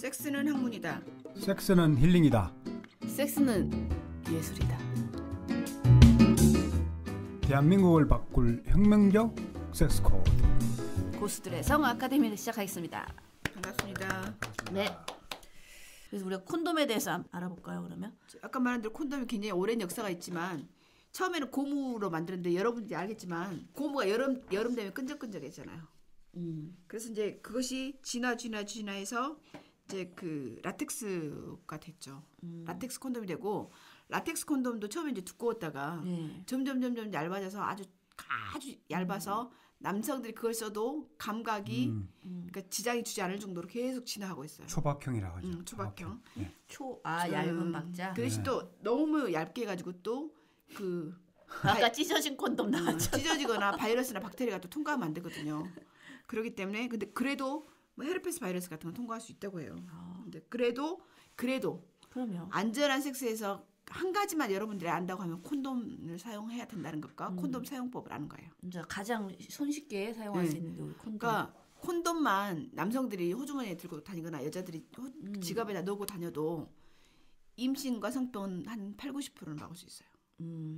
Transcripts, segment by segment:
섹스는 학문이다. 섹스는 힐링이다. 섹스는 예술이다. 대한민국을 바꿀 혁명적 섹스 코드. 고수들의 성 아카데미를 시작하겠습니다. 반갑습니다. 네. 그래서 우리가 콘돔에 대해서 알아볼까요, 그러면? 아까 말한 대로 콘돔이 굉장히 오랜 역사가 있지만 처음에는 고무로 만들었는데 여러분들이 알겠지만 고무가 여름 되면 끈적끈적해지잖아요. 그래서 이제 그것이 진화해서 이제 그 라텍스가 됐죠. 라텍스 콘돔이 되고 라텍스 콘돔도 처음에 이제 두꺼웠다가 점점 얇아져서 아주 얇아서 남성들이 그걸 써도 감각이 그러니까 지장이 주지 않을 정도로 계속 진화하고 있어요. 초박형이라고 하죠. 초박형. 네. 얇은 박자. 그 대신 또 너무 얇게 해가지고 또 그 아까 찢어진 콘돔 나왔죠. 찢어지거나 바이러스나 박테리아가 또 통과하면 안 되거든요. 그렇기 때문에 근데 그래도 뭐 헤르페스 바이러스 같은 건 통과할 수 있다고 해요. 근데 그래도 그럼요. 안전한 섹스에서 한 가지만 여러분들이 안다고 하면 콘돔을 사용해야 된다는 것과 콘돔 사용법을 아는 거예요. 이제 가장 손쉽게 사용할 수 있는 게 우리 콘돔. 그러니까 콘돔만 남성들이 호주머니에 들고 다니거나 여자들이 지갑에다 넣고 다녀도 임신과 성병은 한 80~90%는 막을 수 있어요.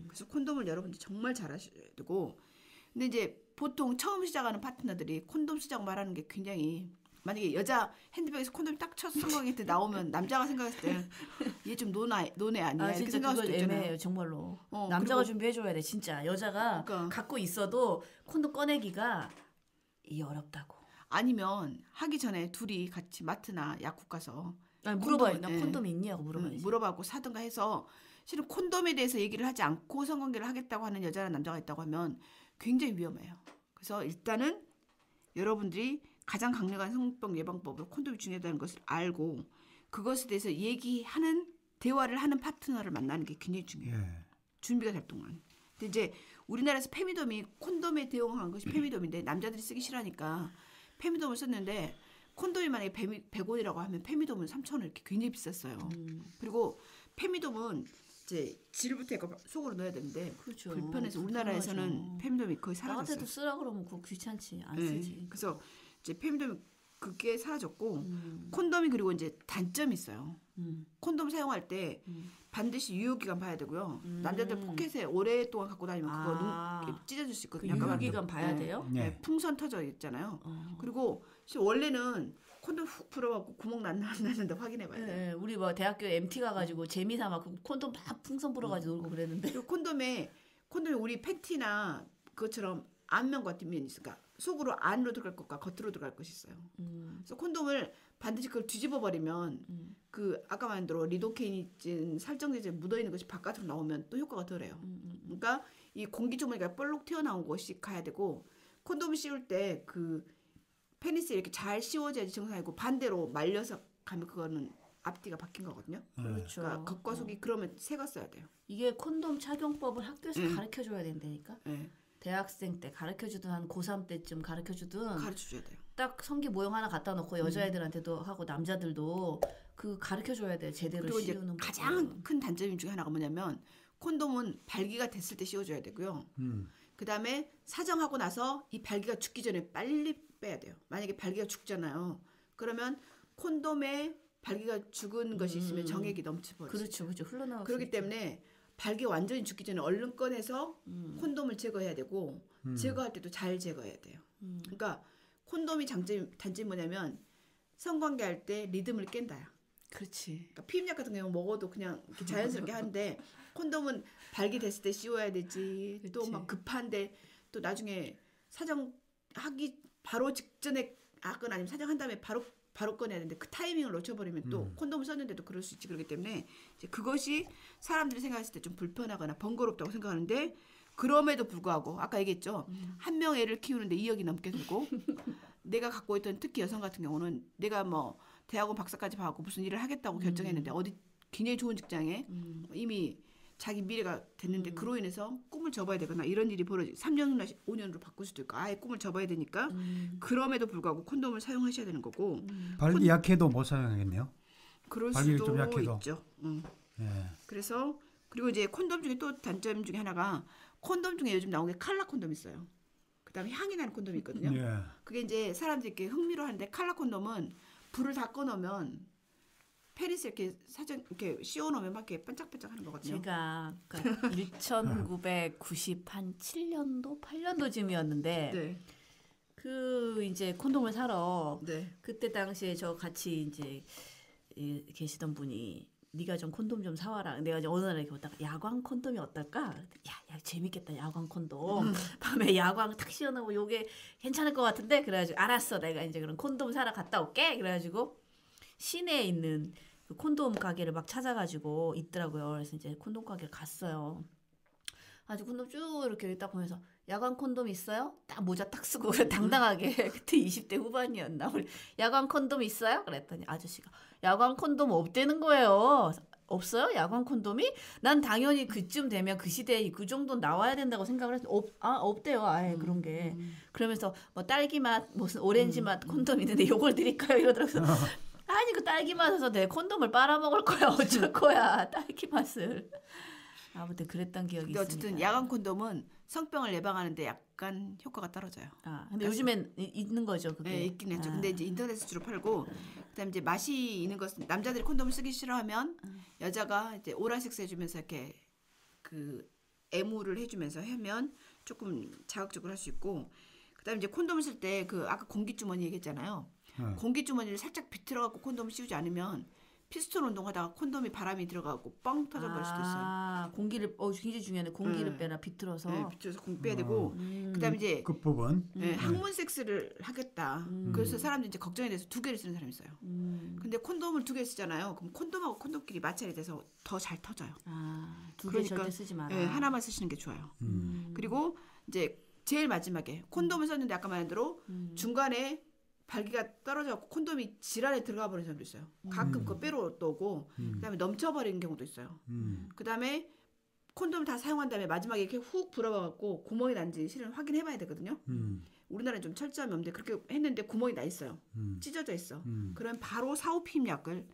그래서 콘돔을 여러분들이 정말 잘 하셔야 되고 근데 이제 보통 처음 시작하는 파트너들이 콘돔 시작 말하는 게 굉장히 만약에 여자 핸드백에서 콘돔이 딱 첫 성공했을 때 나오면 남자가 생각했을 때 얘 좀 노네 아니야 이렇게 진짜 생각할 그거 수도 있잖아요. 애매해요 정말로. 남자가 준비해줘야 돼 진짜. 여자가 그러니까. 갖고 있어도 콘돔 꺼내기가 이게 어렵다고. 아니면 하기 전에 둘이 같이 마트나 약국 가서 물어봐요. 나 콘돔 있냐고 물어봐야지. 물어봐고 사든가 해서 실은 콘돔에 대해서 얘기를 하지 않고 성관계를 하겠다고 하는 여자나 남자가 있다고 하면 굉장히 위험해요. 그래서 일단은 여러분들이 가장 강력한 성병 예방법으로 콘돔이 중요하다는 것을 알고 그것에 대해서 얘기하는 대화를 하는 파트너를 만나는 게 굉장히 중요해요. 준비가 될 동안. 근데 이제 우리나라에서 페미돔이 콘돔에 대응한 것이 페미돔인데 남자들이 쓰기 싫어하니까 페미돔을 썼는데 콘돔이 만약에 100원이라고 하면 페미돔은 3,000원 이렇게 굉장히 비쌌어요. 그리고 페미돔은 이제 질부터 해서 속으로 넣어야 되는데 그렇죠. 불편해서 우리나라에서는 페미돔이 거의 사라졌어요. 나한테도 쓰라 그러면 그거 귀찮지 안 쓰지. 그래서 이제 페미돔이 그게 사라졌고 콘돔이 그리고 이제 단점이 있어요. 콘돔 사용할 때 반드시 유효기간 봐야 되고요. 남자들 포켓에 오랫동안 갖고 다니면 그거 찢어질 수 있거든요. 그 유효기간 봐야 돼요? 네. 풍선 터져 있잖아요. 그리고 원래는 콘돔 훅 불어갖고 구멍 났는데 확인해봐야 돼요. 네, 우리 뭐 대학교 MT 가가지고 재미삼아 콘돔 막 풍선 불어가지고 놀고 그랬는데. 그리고 콘돔이 우리 팬티나 그것처럼 앞면과 뒷면이 있으니까 속으로 안으로 들어갈 것과 겉으로 들어갈 것이 있어요. 그래서 콘돔을 반드시 그걸 뒤집어 버리면 그 아까 말한 대로 리도케인이 살정제제 묻어 있는 것이 바깥으로 나오면 또 효과가 덜해요. 그러니까 이 공기 주머니가 볼록 튀어나온 것이 가야 되고 콘돔을 씌울 때 그 페니스 이렇게 잘 씌워져야지 정상이고 반대로 말려서 가면 그거는 앞뒤가 바뀐 거거든요. 그렇죠. 그러니까 겉과 속이 그러면 새거 써야 돼요. 이게 콘돔 착용법을 학교에서 가르쳐줘야 된다니까. 대학생 때 가르쳐주든 한 고3 때쯤 가르쳐주든 가르쳐줘야 돼요. 딱 성기 모형 하나 갖다 놓고 여자애들한테도 하고 남자들도 그 가르쳐줘야 돼요. 제대로 그리고 이제 씌우는 가장 큰 단점 중에 하나가 뭐냐면 콘돔은 발기가 됐을 때 씌워줘야 되고요. 그 다음에 사정하고 나서 이 발기가 죽기 전에 빨리 빼야 돼요. 만약에 발기가 죽잖아요. 그러면 콘돔에 발기가 죽은 것이 있으면 정액이 넘쳐버려요. 그렇죠. 흘러나올 그렇기 때문에 발기 완전히 죽기 전에 얼른 꺼내서 콘돔을 제거해야 되고 제거할 때도 잘 제거해야 돼요. 그러니까 콘돔이 단점이 뭐냐면 성관계할 때 리듬을 깬다야. 그렇지. 그러니까 피임약 같은 경우 먹어도 그냥 이렇게 자연스럽게 하는데 콘돔은 발기됐을 때 씌워야 되지. 또 막 급한데 또 나중에 사정하기 바로 직전에 하거나 아니면 사정한 다음에 바로 꺼내야 되는데 그 타이밍을 놓쳐버리면 또 콘돔을 썼는데도 그럴 수 있지. 그렇기 때문에 이제 그것이 사람들이 생각했을 때 좀 불편하거나 번거롭다고 생각하는데 그럼에도 불구하고 아까 얘기했죠. 한 명 애를 키우는데 2억이 넘게 들고 내가 갖고 있던 특히 여성 같은 경우는 내가 뭐 대학원 박사까지 받고 무슨 일을 하겠다고 결정했는데 어디 굉장히 좋은 직장에 이미 자기 미래가 됐는데 그로 인해서 꿈을 접어야 되거나 이런 일이 벌어지 3년이나 5년으로 바꿀 수도 있고 아예 꿈을 접어야 되니까 그럼에도 불구하고 콘돔을 사용하셔야 되는 거고 발기 약해도 못 사용하겠네요. 그럴 발기가 수도 좀 약해도. 있죠. 그래서 그리고 이제 콘돔 중에 또 단점 중에 하나가 콘돔 중에 요즘 나온 게 칼라 콘돔 있어요. 그다음에 향이 나는 콘돔이 있거든요. 그게 이제 사람들이 이렇게 흥미로 하는데 칼라 콘돔은 불을 다 꺼놓으면 페니스 이렇게 사전 이렇게 씌워놓으면 막 이렇게 반짝반짝하는 거거든요. 제가 그러니까 1997년도 8년도쯤이었는데 네. 그 이제 콘돔을 사러 네. 그때 당시에 저 같이 이제 계시던 분이 네가 좀 콘돔 좀 사와라. 내가 이제 어느 날 이렇게 보다가 야광 콘돔이 어떨까? 야 재밌겠다 야광 콘돔. 밤에 야광 탁 씌워놓고 요게 괜찮을 것 같은데 그래가지고 알았어 내가 이제 그럼 콘돔 사러 갔다 올게. 그래가지고 시내에 있는 그 콘돔 가게를 막 찾아가지고 있더라고요. 그래서 이제 콘돔 가게를 갔어요. 아주 콘돔 쭉 이렇게 딱 보면서 야광 콘돔 있어요? 딱 모자 딱 쓰고 당당하게 그때 20대 후반이었나 우리 야광 콘돔 있어요? 그랬더니 아저씨가 야광 콘돔 없대는 거예요. 없어요? 야광 콘돔이? 난 당연히 그쯤 되면 그 시대에 그 정도는 나와야 된다고 생각을 했는데 없대요. 아예 그런 게. 그러면서 뭐 딸기 맛 무슨 오렌지 맛 콘돔 있는데 요걸 드릴까요? 이러더라고요. 아니 그 딸기 맛에서 내 콘돔을 빨아먹을 거야. 어쩔 거야. 딸기 맛을. 아무튼 그랬던 기억이 있습니다. 어쨌든 야광 콘돔은 성병을 예방하는데 약간 효과가 떨어져요. 근데 요즘엔 있는 거죠, 그게. 네, 있긴 했죠. 근데 이제 인터넷에서 주로 팔고, 그다음에 이제 맛이 있는 것은 남자들이 콘돔을 쓰기 싫어하면 여자가 이제 오랄 섹스 해주면서 이렇게 그 애무를 해주면서 하면 조금 자극적으로 할 수 있고, 그다음에 이제 콘돔을 쓸 때 그 아까 공기 주머니 얘기했잖아요. 공기 주머니를 살짝 비틀어갖고 콘돔을 씌우지 않으면 피스톤 운동하다가 콘돔이 바람이 들어가고 뻥 터져버릴 수도 있어요. 공기를 굉장히 중요한데 공기를 빼라 비틀어서. 네, 비틀어서 공 빼야 되고 그다음에 이제 끝부분. 네, 항문 섹스를 하겠다. 그래서 사람들이 이제 걱정이 돼서 2개를 쓰는 사람이 있어요. 근데 콘돔을 2개 쓰잖아요. 그럼 콘돔하고 콘돔끼리 마찰이 돼서 더 잘 터져요. 2개 절대 쓰지 마라. 네, 하나만 쓰시는 게 좋아요. 그리고 이제 제일 마지막에 콘돔을 썼는데 아까 말한 대로 중간에 발기가 떨어져서 콘돔이 질환에 들어가 버리는 사람도 있어요. 가끔 그거 빼러 또 오고 그다음에 넘쳐버리는 경우도 있어요. 그다음에 콘돔 다 사용한 다음에 마지막에 이렇게 훅 불어봐갖고 구멍이 난지 실은 확인해봐야 되거든요. 우리나라는 좀 철저함이 없는데 그렇게 했는데 구멍이 나 있어요. 찢어져 있어. 그럼 바로 사후피임약을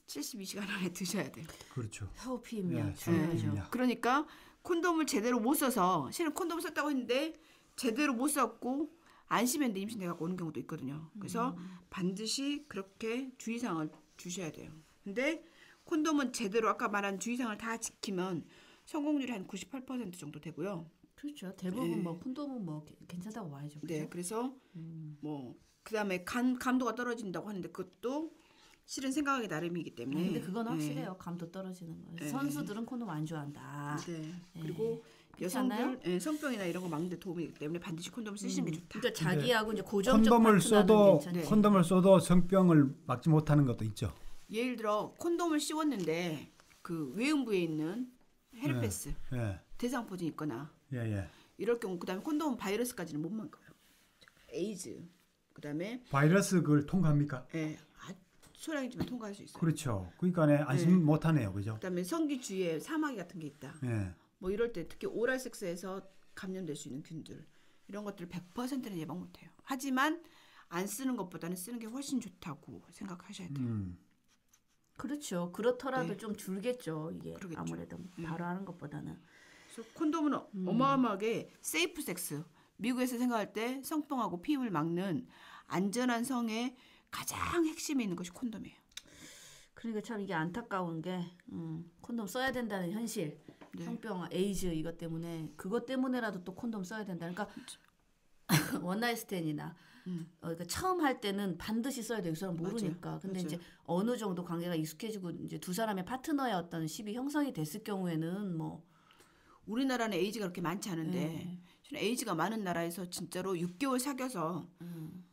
72시간 안에 드셔야 돼요. 그렇죠. 사후피임약 중요하죠. 그러니까 콘돔을 제대로 못 써서 실은 콘돔을 썼다고 했는데 제대로 못 썼고 안심했는데 임신돼갖고 오는 경우도 있거든요. 그래서 반드시 그렇게 주의사항을 주셔야 돼요. 근데 콘돔은 제대로 아까 말한 주의사항을 다 지키면 성공률이 한 98% 정도 되고요. 그렇죠. 대부분 뭐 콘돔은 뭐 괜찮다고 봐야죠. 그렇죠? 네, 그래서 뭐 그다음에 감도가 떨어진다고 하는데 그것도 실은 생각하기 나름이기 때문에. 근데 그건 확실해요. 감도 떨어지는 거. 선수들은 콘돔 안 좋아한다. 네. 그리고 여성들 성병이나 이런 거 막는 데 도움이 되기 때문에 반드시 콘돔을 쓰시는 게 좋다. 그러니까 자기하고 이제 고정적 콘돔을 써도 성병을 막지 못하는 것도 있죠. 예를 들어 콘돔을 씌웠는데 그 외음부에 있는 헤르페스, 대상포진이 있거나 이럴 경우 그다음에 콘돔은 바이러스까지는 못 막아요. 에이즈, 그다음에 바이러스 그걸 통과합니까? 네, 소량이지만 통과할 수 있어요. 그렇죠. 그러니까 안심 못하네요, 그죠? 그다음에 성기 주위에 사마귀 같은 게 있다. 뭐 이럴 때 특히 오랄 섹스에서 감염될 수 있는 균들 이런 것들을 100%는 예방 못해요. 하지만 안 쓰는 것보다는 쓰는 게 훨씬 좋다고 생각하셔야 돼요. 그렇죠. 그렇더라도 좀 줄겠죠. 이게 그러겠죠. 아무래도 바로 하는 것보다는. 그래서 콘돔은 어마어마하게 세이프 섹스. 미국에서 생각할 때 성병하고 피임을 막는 안전한 성의 가장 핵심에 있는 것이 콘돔이에요. 그러니까 참 이게 안타까운 게 콘돔 써야 된다는 현실. 성병, 에이즈 이것 때문에 그것 때문에라도 또 콘돔 써야 된다. 그러니까 원나잇 스탠이나 그러니까 처음 할 때는 반드시 써야 돼요. 그 사람 모르니까. 맞아요. 근데 맞아요. 이제 어느 정도 관계가 익숙해지고 이제 두 사람의 파트너의 어떤 식이 형성이 됐을 경우에는 뭐 우리나라는 에이즈가 그렇게 많지 않은데 에이즈가 많은 나라에서 진짜로 6개월 사귀어서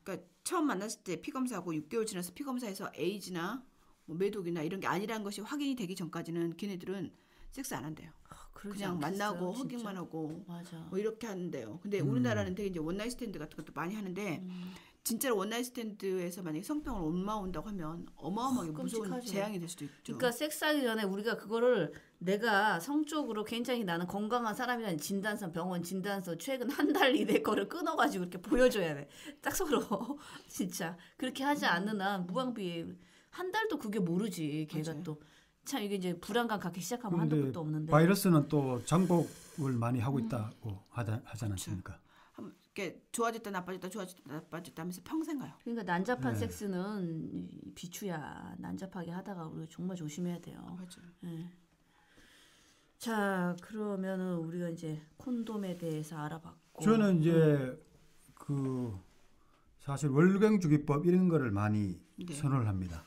그러니까 처음 만났을 때 피검사하고 6개월 지나서 피검사에서 에이즈나 뭐 매독이나 이런 게 아니라는 것이 확인이 되기 전까지는 걔네들은 섹스 안 한대요. 그냥 만나고 허깅만 하고 뭐 이렇게 하는데요. 근데 우리나라는 되게 이제 원나잇 스탠드 같은 것도 많이 하는데 진짜로 원나잇 스탠드에서 만약에 성병을 옮아온다고 하면 어마어마하게 무서운 재앙이 될 수도 있죠. 그러니까 섹스하기 전에 우리가 그거를 내가 성적으로 굉장히 나는 건강한 사람이라는 진단서 병원 진단서 최근 한 달 이내 거를 끊어가지고 이렇게 보여줘야 돼. 딱 서로 진짜 그렇게 하지 않는 한 무방비 한 달도 그게 모르지. 걔가 맞아요. 또 참 이게 이제 불안감 갖기 시작하면 한도 끝도 없는데. 바이러스는 또 정복을 많이 하고 있다고 하지 않습니까? 이렇게 좋아졌다 나빠졌다 좋아졌다 나빠졌다 하면서 평생 가요. 그러니까 난잡한 섹스는 비추야 난잡하게 하다가 우리 정말 조심해야 돼요. 맞아요. 예. 자, 그러면은 우리가 이제 콘돔에 대해서 알아봤고 저는 이제 그 사실 월경주기법 이런 거를 많이 네. 선호를 합니다.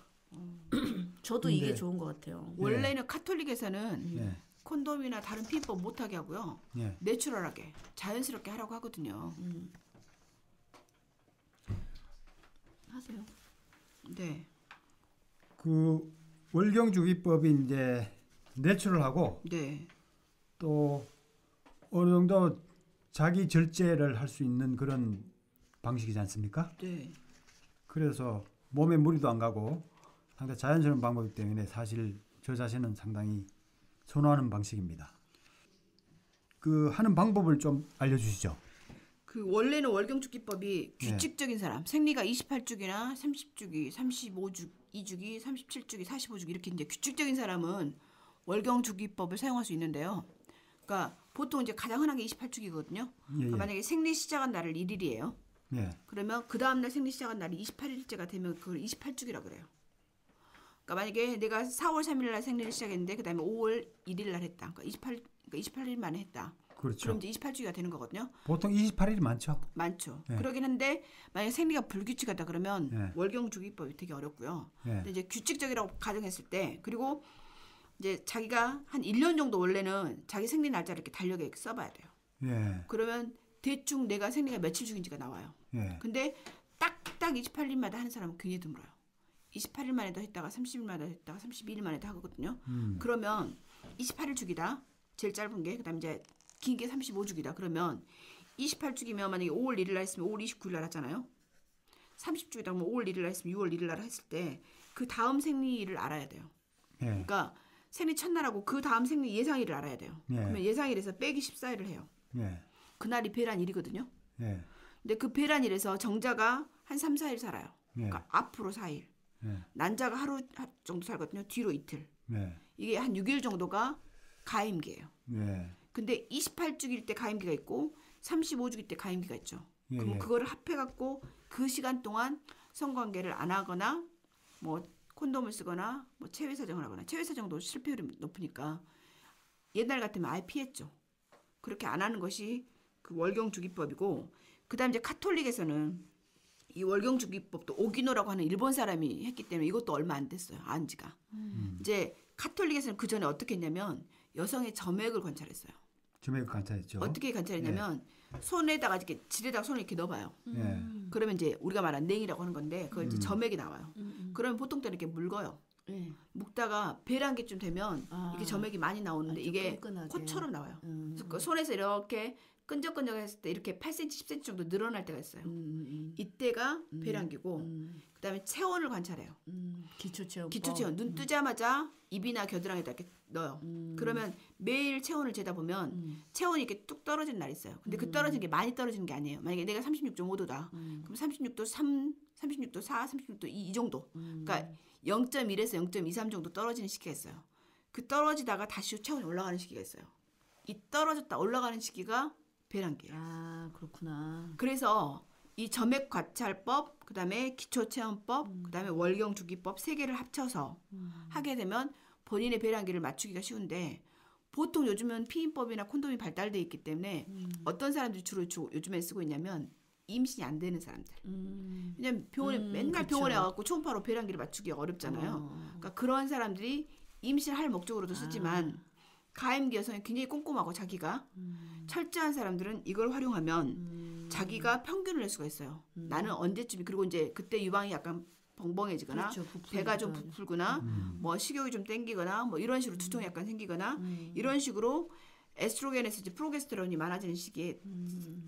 저도 근데- 이게 좋은 것 같아요. 원래는 카톨릭에서는 예, 콘돔이나 다른 피임법 못하게 하고요. 예. 내추럴하게 자연스럽게 하라고 하거든요. 하세요. 네, 그 월경주기법이 이제 내추럴하고 네, 또 어느 정도 자기 절제를 할 수 있는 그런 방식이지 않습니까? 네. 그래서 몸에 무리도 안 가고 상당히 자연스러운 방법이기 때문에 사실 저 자신은 상당히 선호하는 방식입니다. 그 하는 방법을 좀 알려주시죠. 그 원래는 월경주기법이 규칙적인 사람, 생리가 28주기나 30주기, 35주, 2주기, 37주기, 45주기 이렇게 이제 규칙적인 사람은 월경주기법을 사용할 수 있는데요. 그러니까 보통 이제 가장 흔한 게 28주기거든요. 예, 그러니까 예. 만약에 생리 시작한 날을 1일이에요. 예, 그러면 그 다음 날 생리 시작한 날이 28일째가 되면 그걸 28주기라 그래요. 그러니까 만약에 내가 4월 3일 날 생리를 시작했는데 그다음에 5월 1일 날 했다. 그러니까 28일 만에 했다. 그렇죠. 그럼 이제 28주기가 되는 거거든요. 보통 28일이 많죠. 많죠. 예. 그러긴 한데 만약에 생리가 불규칙하다 그러면 예. 월경주기법이 되게 어렵고요. 예, 근데 이제 규칙적이라고 가정했을 때 그리고 이제 자기가 한 1년 정도 원래는 자기 생리 날짜를 이렇게 달력에 써봐야 돼요. 예, 그러면 대충 내가 생리가 며칠 중인지가 나와요. 예, 근데 딱딱 28일마다 하는 사람은 굉장히 드물어요. 28일 만에도 했다가 30일 만에도 했다가 32일 만에도 하거든요. 그러면 28일 주기다. 제일 짧은 게 그다음에 이제 긴 게 35주기다. 그러면 28주기면 만약에 5월 1일 날 했으면 5월 29일 날 하잖아요. 30주기다 그러면 5월 1일 날 했으면 6월 1일 날 했을 때 그 다음 생리를 알아야 돼요. 예, 그러니까 생리 첫날하고 그 다음 생리 예상일을 알아야 돼요. 예. 그러면 예상일에서 빼기 14일을 해요. 예, 그날이 배란일이거든요. 예, 근데 그 배란일에서 정자가 한 3, 4일 살아요. 예, 그러니까 앞으로 4일. 예, 난자가 하루 정도 살거든요. 뒤로 이틀. 예, 이게 한 6일 정도가 가임기예요. 예, 근데 28주기일 때 가임기가 있고 35주기 때 가임기가 있죠. 예, 그럼 예. 그거를 합해갖고 그 시간 동안 성관계를 안 하거나 뭐 콘돔을 쓰거나 뭐 체외 사정을 하거나 체외 사정도 실패율이 높으니까 옛날 같으면 아예 피했죠. 그렇게 안 하는 것이 그 월경주기법이고 그다음 이제 카톨릭에서는 이 월경주기법도 오기노라고 하는 일본 사람이 했기 때문에 이것도 얼마 안 됐어요. 안 지가. 이제 카톨릭에서는 그 전에 어떻게 했냐면 여성의 점액을 관찰했어요. 점액 관찰했죠. 어떻게 관찰했냐면 손에다가 이렇게 질에다가 손을 이렇게 넣어봐요. 예, 그러면 이제 우리가 말한 냉이라고 하는 건데 그걸 이제 점액이 나와요. 그러면 보통 때는 이렇게 mul어요. 네. 묵다가 배란기쯤 되면 이렇게 점액이 많이 나오는데 좀 이게 끈끈하게. 코처럼 나와요. 그래서 그 손에서 이렇게 끈적끈적했을 때 이렇게 8cm, 10cm 정도 늘어날 때가 있어요. 이때가 배란기고 그다음에 체온을 관찰해요. 기초 체험. 기초 체온. 눈 뜨자마자 입이나 겨드랑이에다 이렇게 넣어요. 그러면 매일 체온을 재다 보면 체온이 이렇게 뚝 떨어지는 날이 있어요. 근데 그 떨어지는 게 많이 떨어지는 게 아니에요. 만약에 내가 36.5도다. 그럼 36도 3, 36도 4, 36도 2 이 정도. 그러니까 0.1에서 0.23 정도 떨어지는 시기가 있어요. 그 떨어지다가 다시 체온이 올라가는 시기가 있어요. 이 떨어졌다 올라가는 시기가 배란기예요. 아, 그렇구나. 그래서 이 점액 관찰법, 그다음에 기초 체온법, 그다음에 월경 주기법 세 개를 합쳐서 하게 되면 본인의 배란기를 맞추기가 쉬운데 보통 요즘은 피임법이나 콘돔이 발달돼 있기 때문에 어떤 사람들이 주로 요즘에 쓰고 있냐면 임신이 안 되는 사람들. 왜냐면 병원에 맨날 그쵸. 병원에 와갖고 초음파로 배란기를 맞추기가 어렵잖아요. 그러니까 그런 사람들이 임신할 목적으로도 쓰지만 가임기 여성이 굉장히 꼼꼼하고 자기가 철저한 사람들은 이걸 활용하면 자기가 평균을 낼 수가 있어요. 나는 언제쯤이 그리고 이제 그때 유방이 약간 벙벙해지거나 그렇죠, 부풀기도 배가 좀 하죠. 부풀거나 뭐 식욕이 좀 땡기거나 뭐 이런 식으로 두통이 약간 생기거나 이런 식으로 에스트로겐에서 이제 프로게스테론이 많아지는 시기에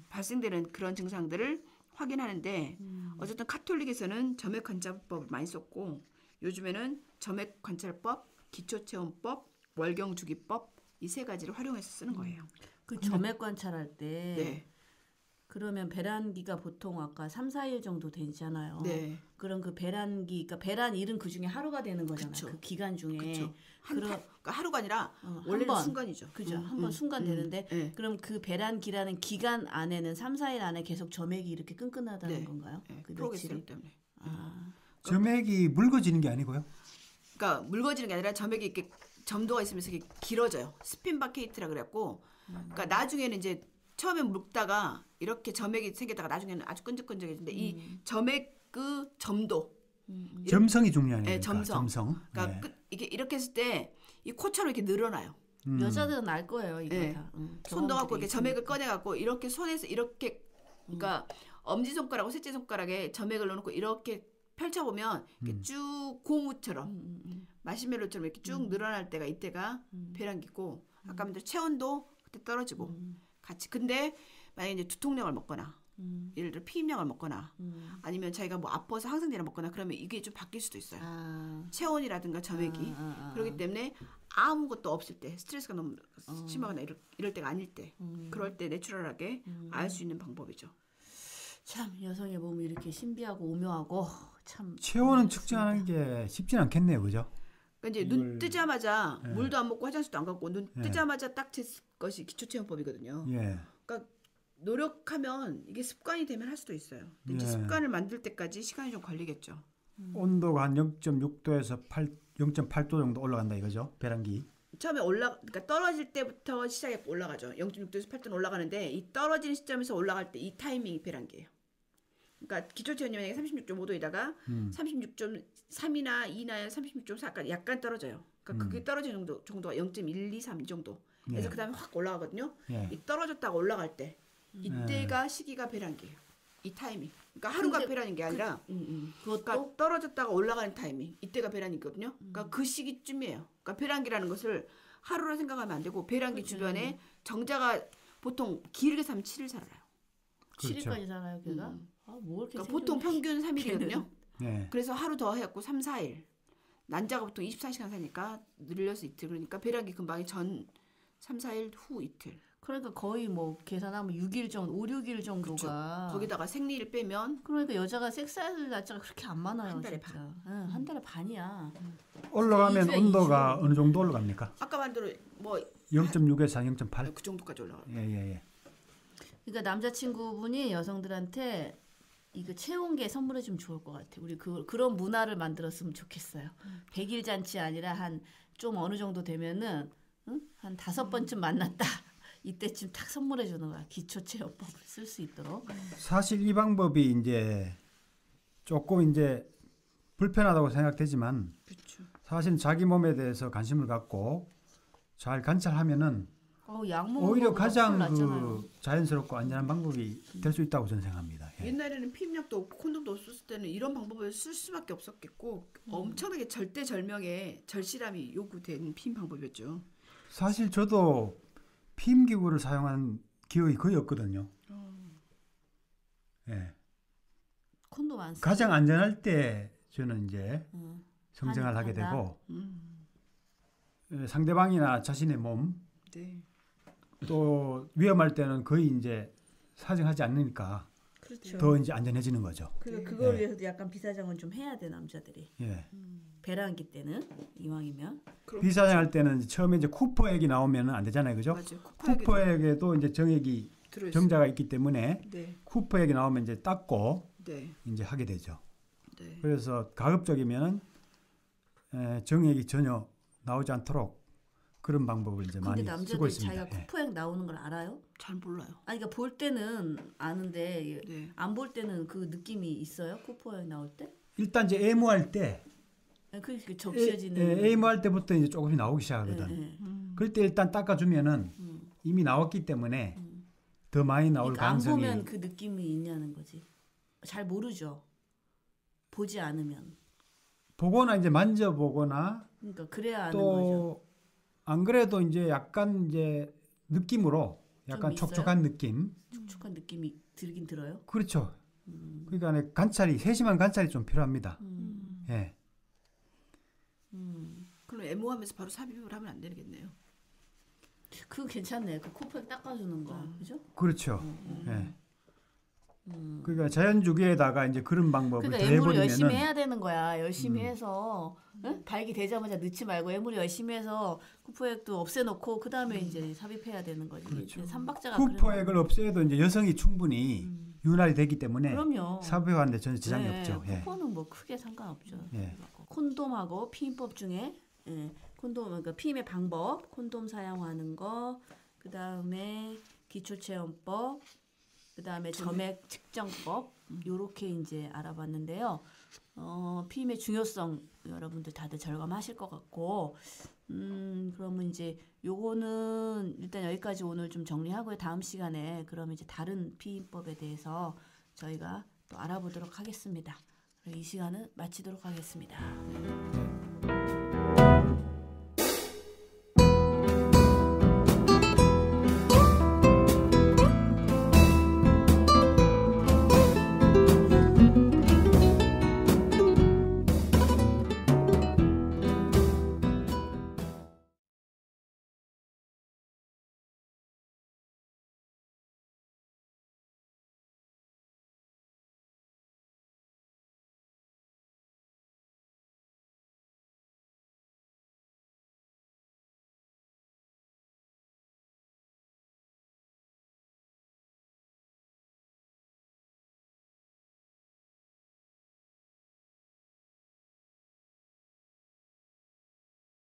발생되는 그런 증상들을 확인하는데 어쨌든 카톨릭에서는 점액 관찰법을 많이 썼고 요즘에는 점액 관찰법, 기초 체온법, 월경 주기법 이 세 가지를 활용해서 쓰는 거예요. 그 점액 관찰할 때 네. 그러면 배란기가 보통 아까 3, 4일 정도 되잖아요. 네. 그럼 그 배란기, 그러니까 배란일은 그 중에 하루가 되는 거잖아요. 그쵸. 그 기간 중에. 그렇죠. 그럼 그러니까 하루가 아니라 한 원래는 번. 순간이죠. 그죠. 한 번 순간 되는데 네. 그럼 그 배란기라는 기간 안에는 3, 4일 안에 계속 점액이 이렇게 끈끈하다는 네. 건가요? 네. 그 프로게스테론 며칠이? 때문에. 아, 점액이 묽어지는 게 아니고요. 그러니까 묽어지는 게 아니라 점액이 이렇게 점도가 있으면서 이렇게 길어져요. 스핀 바케이트라 그래갖고, 그러니까 나중에는 이제 처음에 묽다가 이렇게 점액이 생겼다가 나중에는 아주 끈적끈적해지는데 이 점액 그 점도, 점성이 중요하네요. 네, 그러니까. 점성. 그러니까 네. 이게 이렇게 했을 때 이 코처럼 이렇게 늘어나요. 여자들은 알 거예요 이거 네. 다. 손 넣어갖고 이렇게 경험들이 점액을 꺼내갖고 이렇게 손에서 이렇게, 그러니까 엄지 손가락하고 셋째 손가락에 점액을 넣어놓고 이렇게 펼쳐보면 이렇게 쭉 고무처럼 마시멜로처럼 이렇게 쭉 늘어날 때가 이때가 배란기고, 아까 말대로 체온도 그때 떨어지고 같이. 근데 만약에 이제 두통약을 먹거나 예를 들어 피임약을 먹거나 아니면 자기가 뭐 아파서 항생제를 먹거나 그러면 이게 좀 바뀔 수도 있어요. 체온이라든가 점액이. 그렇기 때문에 아무것도 없을 때, 스트레스가 너무 심하거나 이럴 때가 아닐 때, 그럴 때 내추럴하게 알 수 있는 방법이죠. 참 여성의 몸이 이렇게 신비하고 오묘하고 참. 체온은 측정하는 게 쉽진 않겠네요, 그죠? 그러니까 이제 눈 뜨자마자 예. 물도 안 먹고 화장실도 안 갔고 눈 예. 뜨자마자 딱 제 것이 기초체온법이거든요. 예. 그러니까 노력하면 이게 습관이 되면 할 수도 있어요. 근데 이제 예. 습관을 만들 때까지 시간이 좀 걸리겠죠. 온도가 한 0.6도에서 0.8도 정도 올라간다 이거죠, 배란기. 처음에 그러니까 떨어질 때부터 시작해 올라가죠. 0.6도에서 8도는 올라가는데 이 떨어지는 시점에서 올라갈 때 이 타이밍이 배란기예요. 그러니까 기초체온이 만약에 36.5도이다가 36.3이나 2나 36.4까지 약간 떨어져요. 그러니까 그게 떨어지는 정도가 0.123 이 정도. 그래서 예. 그다음에 확 올라가거든요. 예. 이 떨어졌다가 올라갈 때 이때가 시기가 배란기예요. 이 타이밍. 그러니까 하루가 근데 배란인 게 아니라 그것도 그러니까 떨어졌다가 올라가는 타이밍. 이때가 배란이거든요. 그러니까 그 시기쯤이에요. 그러니까 배란기라는 것을 하루로 생각하면 안 되고 배란기 주변에 정자가 보통 길게 살면 7일 살아요. 그렇죠. 7일까지 살아요 걔가. 뭐 이렇게 그러니까 보통 평균 3일이거든요. 예. 그래서 하루 더 해갖고 3, 4일. 난자가 보통 24시간 사니까 늘려서 이틀. 그러니까 배란기 금방이 전 3, 4일 후 이틀. 그러니까 거의 뭐 계산하면 6일 정도, 5, 6일 정도가. 거기다가 생리를 빼면 그러니까 여자가 섹스할 날짜가 그렇게 안 많아요. 한 달에 진짜. 응, 한 달에 반이야. 올라가면 이주에 온도가 이주. 어느 정도 올라갑니까? 아까 말대로 뭐 0.6에서 0.8. 그 정도까지 올라가요. 예. 그러니까 남자친구분이 여성들한테 이거 체온계 선물해주면 좋을 것 같아. 우리 그런 문화를 만들었으면 좋겠어요. 100일 잔치 아니라 한 좀 어느 정도 되면은 한 5번쯤 만났다. 이때쯤 탁 선물해 주는 거야. 기초 체온법을 쓸 수 있도록. 사실 이 방법이 이제 조금 이제 불편하다고 생각되지만 그렇죠. 사실 자기 몸에 대해서 관심을 갖고 잘 관찰하면은 약 먹는 오히려 거보다 가장 훨씬 낫잖아요. 그 자연스럽고 안전한 방법이 될 수 있다고 저는 생각합니다. 예. 옛날에는 피임약도 없고 콘돔도 없었을 때는 이런 방법을 쓸 수밖에 없었겠고 엄청나게 절대절명의 절실함이 요구된 피임 방법이었죠. 사실 저도 피임 기구를 사용한 기억이 거의 없거든요. 예. 콘돔 안 쓰. 가장 안전할 때 저는 이제 성생활을 하게 한다. 되고 상대방이나 자신의 몸 네. 또 위험할 때는 거의 이제 사정하지 않으니까 그렇죠. 더 이제 안전해지는 거죠. 그러니까 그걸 예. 위해서도 약간 비사정은 좀 해야 돼 남자들이. 예. 배란기 때는 이왕이면. 비사정할 때는 처음에 이제 쿠퍼액이 나오면 안 되잖아요, 그죠? 맞아요. 쿠퍼액에도 이제 정액이 들어있어요. 정자가 있기 때문에 네. 쿠퍼액이 나오면 이제 닦고 네. 이제 하게 되죠. 네. 그래서 가급적이면은 정액이 전혀 나오지 않도록 그런 방법을 이제 근데 많이 쓰고 남자들이 있습니다. 자기가 예. 쿠퍼액 나오는 걸 알아요? 잘 몰라요. 아니 그러니까 볼 때는 아는데 네. 안 볼 때는 그 느낌이 있어요? 쿠퍼액 나올 때? 일단 이제 애무할 때 그 적셔지는. 애무할 때부터 이제 조금씩 나오기 시작하거든. 예. 그럴 때 일단 닦아주면은 이미 나왔기 때문에 더 많이 나올 그러니까 안 가능성이 보면 그 느낌이 있냐는 거지. 잘 모르죠. 보지 않으면. 보거나 이제 만져보거나 그러니까 그래야 아는 거죠. 또 안 그래도 이제 약간 이제 느낌으로 약간 좀 있어요? 촉촉한 느낌. 촉촉한 느낌이 들긴 들어요. 그렇죠. 그러니까 관찰이 세심한 관찰이 좀 필요합니다. 예. 그럼 애모하면서 바로 삽입을 하면 안 되겠네요. 그거 괜찮네. 그 쿠퍼액 닦아주는 거, 그죠? 그렇죠. 예. 그러니까 자연주기에다가 이제 그런 방법을 그러니까 애무를 더해버리면은 열심히 해야 되는 거야. 열심히 해서 응? 발기 되자마자 넣지 말고 애무를 열심히 해서 쿠퍼액도 없애놓고 그 다음에 이제 삽입해야 되는 거지. 그렇죠. 삼박자가 쿠퍼액을 없애도 이제 여성이 충분히 윤활이 되기 때문에 그럼요. 사부하는데 전혀 지장이 네, 없죠. 예. 쿠폰은 뭐 크게 상관없죠. 예. 콘돔하고 피임법 중에 콘돔 그러니까 피임의 방법, 콘돔 사용하는 거, 그 다음에 기초체험법, 그 다음에 점액 측정법 요렇게 이제 알아봤는데요. 피임의 중요성 여러분들 다들 절감하실 것 같고, 그러면 이제 요거는 일단 여기까지 오늘 좀 정리하고요. 다음 시간에 그러면 이제 다른 피임법에 대해서 저희가 또 알아보도록 하겠습니다. 이 시간은 마치도록 하겠습니다.